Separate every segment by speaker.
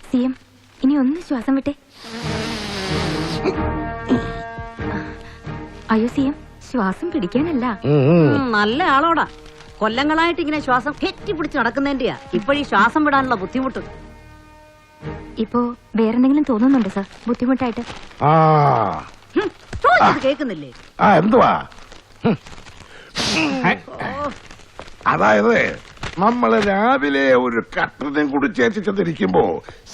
Speaker 1: CM ഇനി ഒന്ന് ശ്വാസം വിട്ടെ. അയ്യോ സിഎം, ശ്വാസം പിടിക്കാനല്ല.
Speaker 2: നല്ല ആളോടാ. കൊല്ലങ്ങളായിട്ട് ഇങ്ങനെ ശ്വാസം കെട്ടിപ്പിടിച്ച് നടക്കുന്നതിന്റെയാ ഇപ്പോഴീ ശ്വാസം വിടാനുള്ള ബുദ്ധിമുട്ട്.
Speaker 1: ഇപ്പോ വേറെന്തെങ്കിലും തോന്നുന്നുണ്ടോ സാർ ബുദ്ധിമുട്ടായിട്ട്?
Speaker 2: കേൾക്കുന്നില്ലേ?
Speaker 3: എന്തുവാ? അതായത് നമ്മള് രാവിലെ ഒരു കട്ടനും കൂടി ചേച്ചിച്ചെന്നിരിക്കുമ്പോ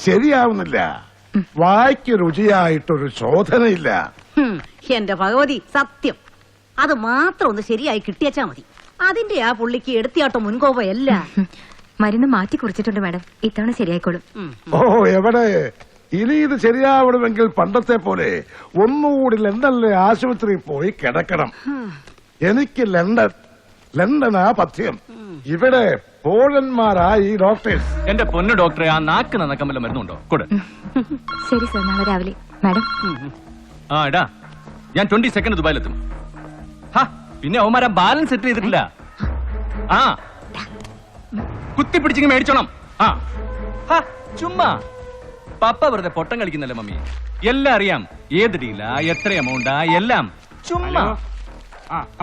Speaker 3: ശരിയാവുന്നില്ല. വായ്ക്ക് രുചിയായിട്ടൊരു ശോധനയില്ല.
Speaker 2: എന്റെ ഭഗവതി, സത്യം. അത് മാത്രം ഒന്ന് ശരിയായി കിട്ടിയച്ചാ മതി. അതിന്റെ ആ പുള്ളിക്ക് എടുത്തിയാട്ടോ മുൻകോപയല്ല.
Speaker 1: മരുന്ന് മാറ്റി കുറിച്ചിട്ടുണ്ട് മാഡം, ഇത്തവണ ശരിയായിക്കോളും.
Speaker 3: ഓ എവിടെ? ഇനി ഇത് ശരിയാവണമെങ്കിൽ പണ്ടത്തെ പോലെ ഒന്നുകൂടി ലണ്ടനിലെ ആശുപത്രിയിൽ പോയി കിടക്കണം. എനിക്ക് ലണ്ടനാ പഥ്യം. ഇവിടെ പോഴന്മാരാ ഈ ഡോക്ടേഴ്സ്.
Speaker 4: എന്റെ പൊന്നു ഡോക്ടറെ, ആ നാക്ക് നന്നക്കാൻ വല്ല മരുന്നുണ്ടോ? കൊടു.
Speaker 1: ശരി സാർ, നാളെ രാവിലെ. മാഡം
Speaker 4: എടാ, ഞാൻ 20 സെക്കൻഡ് ദുബായിലെത്തും. പിന്നെ അവന്മാരാ ബാലൻസ് സെറ്റ് ചെയ്തിട്ടില്ല. കുത്തിപ്പിടിച്ചിങ്ങ് മേടിച്ചോണം. ചുമ്മാ പപ്പ വെറുതെ പൊട്ടം കളിക്കുന്നല്ലേ മമ്മി. എല്ലാം അറിയാം, ഏത് ഡീലാ, എത്ര എമൗണ്ടാ, എല്ലാം ചുമ്മാ.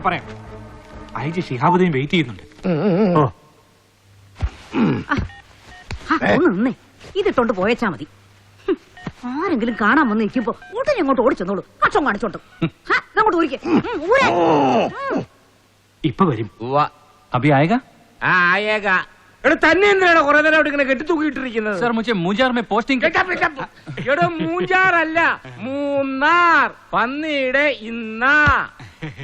Speaker 5: പറയാം. ഐജി ഷിഹാബുദ്ദീൻ വെയിറ്റ് ചെയ്യുന്നുണ്ട്.
Speaker 2: ഇതിട്ടോണ്ട് പോയച്ചാ മതി. ആരെങ്കിലും കാണാൻ വന്ന് നിൽക്കുമ്പോ ഉടനെ അങ്ങോട്ട് ഓടിച്ചെന്നോളൂ. കക്ഷം കാണിച്ചോണ്ട് അങ്ങോട്ട് ഊരിക്കേ.
Speaker 5: ഇപ്പൊ വരും.
Speaker 4: അഭി ആയേഗാ?
Speaker 6: ആയേഗാ. തന്നെ എന്തിനാണ് കുറെ നേരം അവിടെ ഇങ്ങനെ കെട്ടി തൂക്കിയിട്ടിരിക്കുന്നത്?
Speaker 4: സർ മുझे മൂഞ്ചാർ में പോസ്റ്റിംഗ്.
Speaker 6: എടോ മൂഞ്ചാറല്ല, മൂന്നാർ. പന്നിയുടെ ഇന്നാ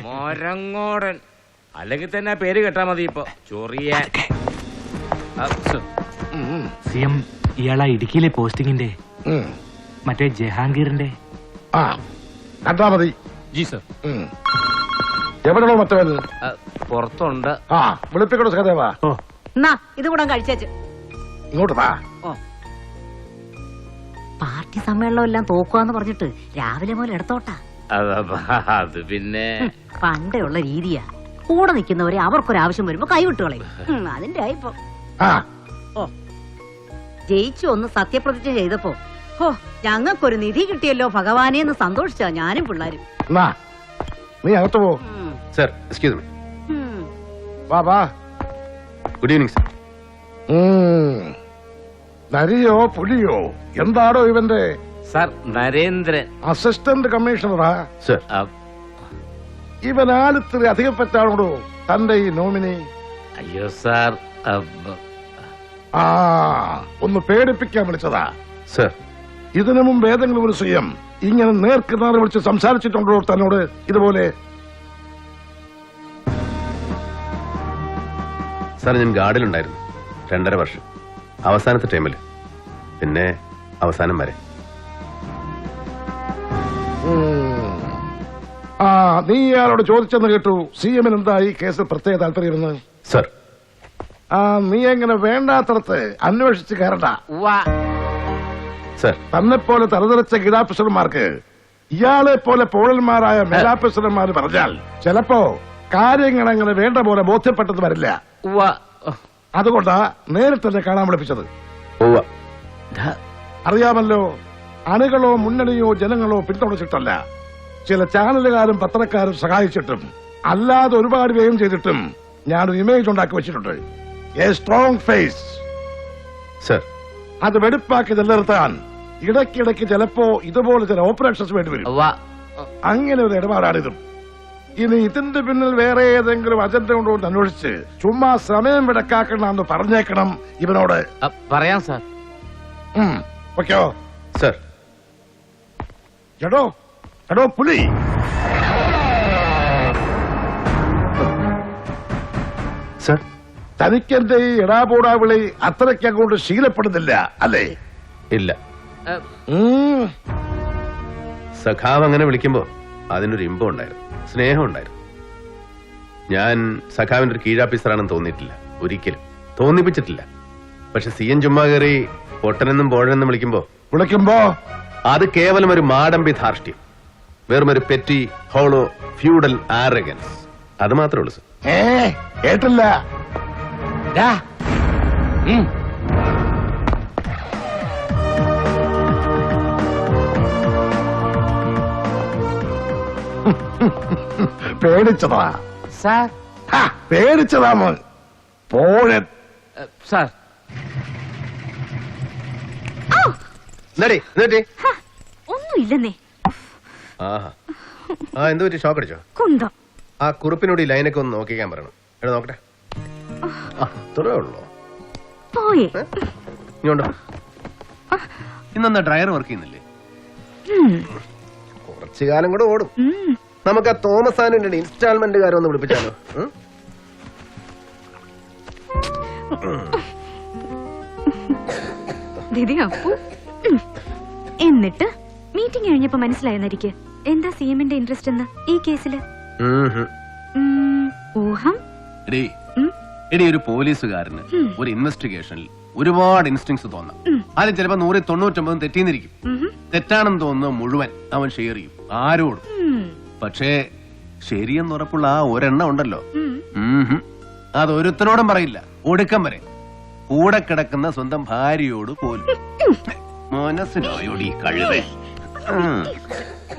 Speaker 6: മൊരങ്ങോടൻ. അല്ലെങ്കിൽ തന്നെ പേര് കേട്ടാ മതി. ഇപ്പൊ ചൊറിയാൻ.
Speaker 5: സിഎം, ഇയാളാ ഇടുക്കിയിലെ പോസ്റ്റിംഗിന്റെ മറ്റേ ജഹാംഗീറിന്റെ.
Speaker 3: കണ്ടാ മതി.
Speaker 4: G sir.
Speaker 3: എവിടെയോ മറ്റവൻ
Speaker 6: പുറത്തുണ്ട്.
Speaker 3: വിളിപ്പിക്കണോ സഹദേവാ?
Speaker 2: എന്നാ ഇത് കൂടെ കഴിച്ചേച്ച്
Speaker 3: ഇങ്ങോട്ട് വാ.
Speaker 2: പാർട്ടി സമ്മേളനം എല്ലാം തോക്കുവാന്ന് പറഞ്ഞിട്ട് രാവിലെ മുതൽ എടുത്തോട്ടാ.
Speaker 6: അത് പിന്നെ
Speaker 2: പണ്ടേ ഉള്ള രീതിയാ. കൂടെ നിൽക്കുന്നവരെ അവർക്കൊരാവശ്യം വരുമ്പോ കൈവിട്ടുകളയും. അതിന്റെ ആയിപ്പോ ജയിച്ചു ഒന്ന് സത്യപ്രതിജ്ഞ ചെയ്തപ്പോ ഞങ്ങൾക്കൊരു നിധി കിട്ടിയല്ലോ ഭഗവാനെന്ന് സന്തോഷിച്ചാ ഞാനും പിള്ളേരും.
Speaker 3: നീ അകത്ത് പോ.
Speaker 7: Sir, excuse me.
Speaker 3: വാ.
Speaker 7: Good evening sir.
Speaker 3: നരിയോ പുലിയോ എന്താടോ ഇവന്റെ?
Speaker 6: സർ, നരേന്ദ്രൻ
Speaker 3: അസിസ്റ്റന്റ് കമ്മീഷണറാ.
Speaker 7: സർ,
Speaker 3: ഇവൻ ആളിത്തിരി അധികം പറ്റാണോടോ തന്റെ ഈ നോമിനി?
Speaker 6: അയ്യോ സാർ,
Speaker 3: ഒന്ന് പേടിപ്പിക്കാൻ വിളിച്ചതാ.
Speaker 7: സർ,
Speaker 3: ഇതിനു മുമ്പ് ഏതെങ്കിലും ഒരു സ്വയം ഇങ്ങനെ നേർക്ക് നേരെ വിളിച്ച് സംസാരിച്ചിട്ടുണ്ടോ തന്നോട് ഇതുപോലെ?
Speaker 7: സാർ, ഞാൻ ഗാർഡിലുണ്ടായിരുന്നു 2.5 വർഷം. അവസാനത്തെ ടൈമിൽ, പിന്നെ അവസാനം വരെ.
Speaker 3: നീ ഇയാളോട് ചോദിച്ചെന്ന് കേട്ടു. CM-ന് എന്താ ഈ കേസിൽ പ്രത്യേക താല്പര്യമെന്ന്?
Speaker 7: സർ,
Speaker 3: നീ എങ്ങനെ വേണ്ടാത്തടത്ത് അന്വേഷിച്ച് കയറണ്ട.
Speaker 7: സർ,
Speaker 3: തന്നെപ്പോലെ തലതെറിച്ച ഗീതാഫീസർമാർക്ക് ഇയാളെ പോലെ പോഴന്മാരായ മേലാഫീസർമാർ പറഞ്ഞാൽ ചിലപ്പോ കാര്യങ്ങൾ അങ്ങനെ വേണ്ട പോലെ ബോധ്യപ്പെട്ടത് വരില്ല. അതുകൊണ്ടാ നേരിട്ട് തന്നെ കാണാൻ വിളിപ്പിച്ചത്. അറിയാമല്ലോ, അണികളോ മുന്നണിയോ ജനങ്ങളോ പിന്തുണച്ചിട്ടല്ല, ചില ചാനലുകാരും പത്രക്കാരും സഹായിച്ചിട്ടും അല്ലാതെ ഒരുപാട് വ്യയം ചെയ്തിട്ടും ഞാനൊരു ഇമേജ് ഉണ്ടാക്കി വെച്ചിട്ടുണ്ട്. A strong face.
Speaker 7: സർ,
Speaker 3: അത് വെടിപ്പാക്കി നിലനിർത്താൻ ഇടയ്ക്കിടയ്ക്ക് ചിലപ്പോ ഇതുപോലെ ചില ഓപ്പറേഷൻസ് വേണ്ടി വരും. അങ്ങനെ ഒരു ഇടപാടാണിതും. ഇനി ഇതിന്റെ പിന്നിൽ വേറെ ഏതെങ്കിലും അജണ്ട ഉണ്ടോ എന്ന് അന്വേഷിച്ച് ചുമ്മാ സമയം വിടക്കാക്കണമെന്ന് പറഞ്ഞേക്കണം ഇവനോട്.
Speaker 6: പറയാം സാർ.
Speaker 3: ഓക്കെയോ?
Speaker 7: സർ.
Speaker 3: എടോ പുലി,
Speaker 7: സർ,
Speaker 3: തനിക്കെന്റെ ഈ എടാപോടാ വിളി അത്രയ്ക്ക് അങ്ങോട്ട് ശീലപ്പെടുന്നില്ല അല്ലേ?
Speaker 7: ഇല്ല. സഖാവ് അങ്ങനെ വിളിക്കുമ്പോ അതിനൊരു ഇമ്പം ഉണ്ടായിരുന്നു, സ്നേഹം ഉണ്ടായിരുന്നു. ഞാൻ സഖാവിന്റെ ഒരു കീഴാഫീസറാണെന്ന് തോന്നിയിട്ടില്ല, ഒരിക്കലും തോന്നിപ്പിച്ചിട്ടില്ല. പക്ഷെ CM ചുമ്മാ കയറി പൊട്ടനെന്നും പോഴനെന്നും വിളിക്കുമ്പോ അത് കേവലം ഒരു മാടമ്പി ധാർഷ്ട്യം, വെറും ഒരു പെറ്റി ഹോളോ ഫ്യൂഡൽ ആരഗൻസ്. അത് മാത്രമേ ഉള്ളൂ സർ.
Speaker 3: കേട്ടില്ല. പേടിച്ചതാ
Speaker 6: സാർ
Speaker 3: ഹാ, പേടിച്ചതാ മോൻ പോഴെ
Speaker 6: സാർ
Speaker 1: ഒന്നുമില്ലെന്നേ.
Speaker 7: ആഹാ ആ എന്ത് പറ്റി, ഷോക്ക് അടിച്ചോ?
Speaker 1: കുന്തം.
Speaker 7: ആ കുറിപ്പിനോട് ഈ ലൈനൊക്കെ ഒന്ന് നോക്കിക്കാൻ പറയണം. എടാ നോക്കട്ടെ. ആ ഇത്രേ ഉള്ളൂ.
Speaker 1: പോയേ.
Speaker 7: ഇങ്ങോട്ടോ. ഇന്നെന്താ ഡ്രയർ വർക്ക് ചെയ്യുന്നില്ലേ?
Speaker 1: ഉം.
Speaker 7: കുറച്ചു കാലം കൂടെ ഓടും.
Speaker 1: ഉം.
Speaker 7: നമുക്ക് ആ തോമസ് ആനിന്റെ ഇൻസ്റ്റാൾമെന്റുകാരെ ഒന്ന് വിളിപ്പിച്ചാലോ?
Speaker 1: ദീദി അപ്പു. ഉം. എന്നിട്ട് മീറ്റിംഗ് കഴിഞ്ഞപ്പോ മനസ്സിലായെന്നായിരിക്കും എന്താ സിഎമ്മിന്റെ ഇൻട്രസ്റ്റ് എന്ന് ഈ കേസില്. ഊഹം.
Speaker 7: എടി ഒരു പോലീസുകാരന് ഒരു ഇൻവെസ്റ്റിഗേഷനിൽ ഒരുപാട് ഇൻസ്റ്റിങ്സ് തോന്നാം. അതിൽ ചിലപ്പോ 199 തെറ്റിന്നിരിക്കും. തെറ്റാണെന്ന് തോന്നുന്നത് മുഴുവൻ അവൻ ഷെയർ ചെയ്യും ആരോടും. പക്ഷേ ശരിയെന്ന് ഉറപ്പുള്ള ആ ഒരെണ്ണം ഉണ്ടല്ലോ, അതൊരുത്തനോടും പറയില്ല. ഒടുക്കം വരെ കൂടെ കിടക്കുന്ന സ്വന്തം ഭാര്യയോട് പോലും. മനസ്സിലായോടി കഴിവേ.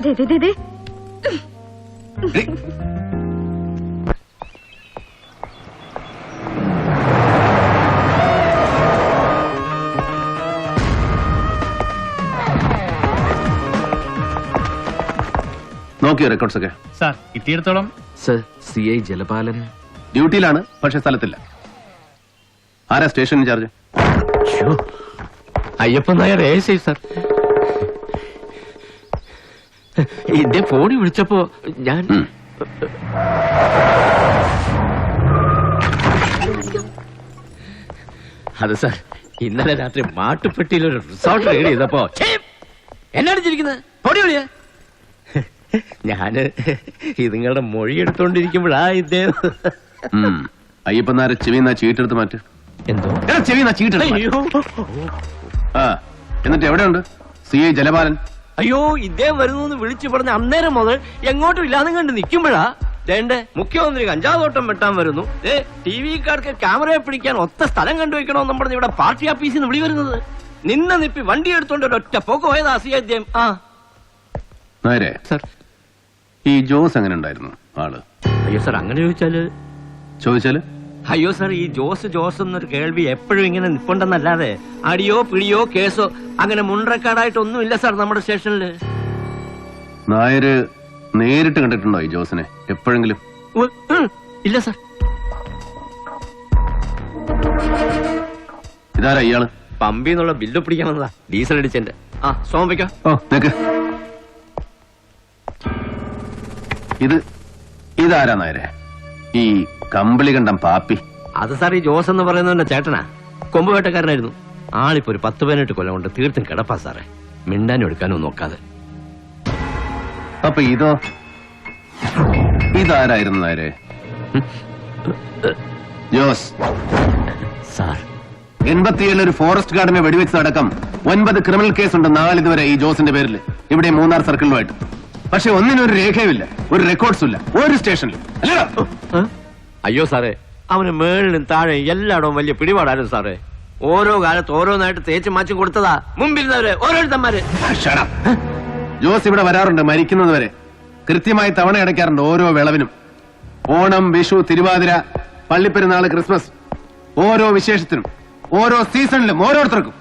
Speaker 1: ദേ, ദേ, ദേ, ദേ.
Speaker 7: നോക്കിയോ റെക്കോർഡ്സ് ഒക്കെ?
Speaker 5: സാർ കിട്ടിയിടത്തോളം
Speaker 8: സർ CI ജലപാലൻ
Speaker 7: ഡ്യൂട്ടിയിലാണ്, പക്ഷെ സ്ഥലത്തില്ല. ആരാ station incharge?
Speaker 8: Ayyappan Nair ASI sir. എന്റെ ഫോണിൽ വിളിച്ചപ്പോ ഞാൻ അത് സാർ ഇന്നലെ രാത്രി മാട്ടുപ്പെട്ടിയിൽ ഒരു റിസോർട്ട് റെഡി ചെയ്തപ്പോ എന്നാണ് ചിരിക്കുന്നത്? പൊടി വിളിയാ. ഞാന് ഇതുങ്ങളുടെ മൊഴി എടുത്തോണ്ടിരിക്കുമ്പോഴാ ഇദ്ദേഹം.
Speaker 7: അയ്യപ്പനാരെ ചെവിന്നാ ചീട്ടെടുത്ത് മാറ്റ്.
Speaker 8: എന്തോ
Speaker 7: ചെവിന്നാ ചീട്ടെടുത്ത്. ആ എന്നിട്ട് എവിടെയുണ്ട് CI ജലപാലൻ?
Speaker 8: അയ്യോ ഇദ്ദേഹം വരുന്നു വിളിച്ചു പറഞ്ഞ അന്നേരം മുതൽ എങ്ങോട്ടും ഇല്ലാതെ കണ്ട് നിൽക്കുമ്പോഴാ ദേണ്ടേ മുഖ്യമന്ത്രി കഞ്ചാവോട്ടം വെട്ടാൻ വരുന്നു. TV-ക്കാർക്ക് ക്യാമറയെ പിടിക്കാൻ ഒത്ത സ്ഥലം കണ്ടുവെക്കണമെന്നും പറഞ്ഞ് ഇവിടെ പാർട്ടി ഓഫീസിൽ നിന്ന് വിളി വരുന്നത്. നിന്നെ നിപ്പി വണ്ടി എടുത്തോണ്ട് ഒരൊറ്റ പോക്ക് പോയതാ CI അദ്ദേഹം. ആ
Speaker 7: നേരെ
Speaker 8: സർ.
Speaker 7: ഈ ജോസ് എങ്ങനെ ഉണ്ടായിരുന്നു ആള്?
Speaker 8: അയ്യോ സാർ അങ്ങനെ
Speaker 7: ചോദിച്ചാല്
Speaker 8: അയ്യോ സാർ ഈ ജോസ് എന്നൊരു കേൾവി എപ്പോഴും ഇങ്ങനെ നിപ്പുണ്ടെന്നല്ലാതെ അടിയോ പിടിയോ കേസോ അങ്ങനെ മുൻറെക്കാർഡായിട്ടൊന്നുമില്ല സാർ നമ്മുടെ സ്റ്റേഷനില്.
Speaker 7: നായര് നേരിട്ട് കണ്ടിട്ടുണ്ടോ ഈ ജോസിനെ എപ്പോഴെങ്കിലും?
Speaker 8: ഇല്ല സാർ.
Speaker 7: ഇതാരാ ഇയാള്?
Speaker 8: പമ്പിന്നുള്ള ബില്ല് പിടിക്കണമെന്നതാ, ഡീസൽ അടിച്ചെന്റെ. ആ സോമിക്ക.
Speaker 7: ഓ നിക്ക്. ഇതാരാ നായരെ? ഈ കമ്പിളി കണ്ടം പാപ്പി.
Speaker 8: അത് സാർ ഈ ജോസ് എന്ന് പറയുന്നവന്റെ ചേട്ടനാ, കൊമ്പുവേട്ടക്കാരനായിരുന്നു. ആളിപ്പോ ഒരു 10-18 കൊല്ലം കൊണ്ട് തീർത്തും കിടപ്പാ സാറേ, മിണ്ടാനും എടുക്കാനും നോക്കാതെ.
Speaker 7: അപ്പൊ ഇതാരായിരുന്നു നായരെ? ജോസ്
Speaker 8: സാർ
Speaker 7: 87 ഒരു ഫോറസ്റ്റ് ഗാർഡിനെ വെടിവെച്ചതടക്കം 9 ക്രിമിനൽ കേസുണ്ട് നാളിതുവരെ ഈ ജോസിന്റെ പേരിൽ, ഇവിടെ 3 സർക്കിളുമായിട്ട്. പക്ഷെ ഒന്നിനും ഒരു രേഖയുമില്ല, ഒരു റെക്കോർഡ്സും ഇല്ല ഒരു സ്റ്റേഷനിലും. അല്ലടാ?
Speaker 8: അയ്യോ സാറേ, അവന് മേളിലും താഴെ എല്ലായിടവും വലിയ പിടിപാടായിരുന്നു സാറേ. ഓരോ കാലത്ത് ഓരോന്നായിട്ട് തേച്ച് മാച്ചും കൊടുത്തതാ മുമ്പിരുന്നവര് ഓരോരുത്തന്മാര്.
Speaker 7: ജോസ് ഇവിടെ വരാറുണ്ട് മരിക്കുന്നത് വരെ. കൃത്യമായി തവണ അടയ്ക്കാറുണ്ട് ഓരോ വിളവിനും. ഓണം, വിഷു, തിരുവാതിര, പള്ളിപ്പെരുന്നാള്, ക്രിസ്മസ്, ഓരോ വിശേഷത്തിനും ഓരോ സീസണിലും ഓരോരുത്തർക്കും.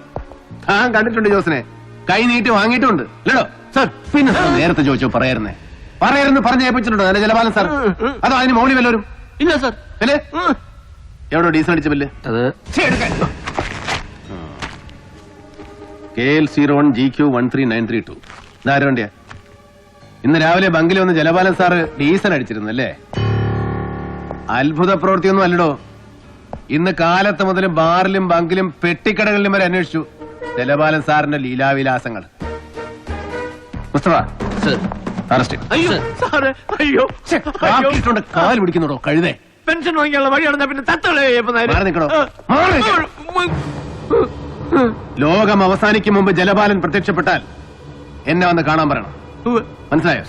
Speaker 7: താൻ കണ്ടിട്ടുണ്ട് ജോസിനെ, കൈ നീട്ടി വാങ്ങിയിട്ടുണ്ട്. അല്ലടോ സാർ? പിന്നെ നേരത്തെ ചോദിച്ചോ പറയായിരുന്നേ? പറഞ്ഞ് ഏൽപ്പിച്ചിട്ടുണ്ടോ അതിന്റെ ജലപാലൻ സാർ? അതോ അതിന് മോളി വല്ലവരും?
Speaker 8: ഇല്ല സാർ.
Speaker 7: അല്ലേ? എവിടോ ഡീസൽ അടിച്ച ബില്ല്?
Speaker 8: അത്
Speaker 7: KL01 GQ 13932. ഇതാര വണ്ടിയാ? ഇന്ന് രാവിലെ ബങ്കിൽ വന്ന് ജലപാലൻ സാറ് ഡീസൽ അടിച്ചിരുന്നല്ലേ? അത്ഭുത പ്രവൃത്തിയൊന്നും അല്ലടോ. ഇന്ന് കാലത്ത് മുതൽ ബാറിലും ബങ്കിലും പെട്ടിക്കടകളിലും വരെ അന്വേഷിച്ചു ജലപാലൻ സാറിന്റെ ലീലാവിലാസങ്ങൾ. മുസ്തഫ അറസ്റ്റ്.
Speaker 8: അയ്യോ സാറേ, അയ്യോ
Speaker 7: കാല് പിടിക്കുന്നുണ്ടോ കഴുതേ?
Speaker 8: പെൻഷൻ വാങ്ങിയുള്ള വഴി നടന്ന പിന്നെ
Speaker 7: മാറി നിൽക്കണോ? ലോകം അവസാനിക്കും മുമ്പ് ജലപാലൻ പ്രത്യക്ഷപ്പെട്ടാൽ എന്നെ വന്ന് കാണാൻ പറയണം. മനസ്സിലായോ?